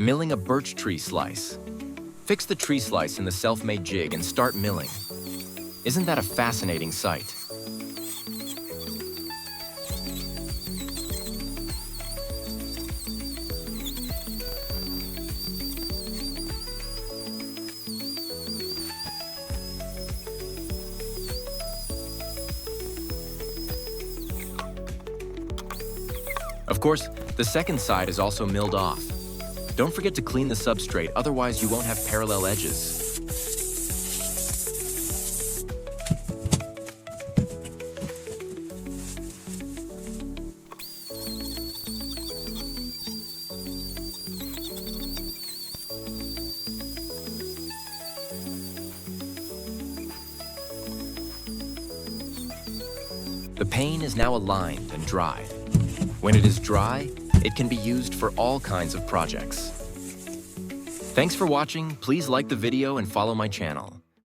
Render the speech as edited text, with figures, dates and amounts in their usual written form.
Milling a birch tree slice. Fix the tree slice in the self-made jig and start milling. Isn't that a fascinating sight? Of course, the second side is also milled off. Don't forget to clean the substrate, otherwise you won't have parallel edges. The pane is now aligned and dried. When it is dry, it can be used for all kinds of projects. Thanks for watching. Please like the video and follow my channel.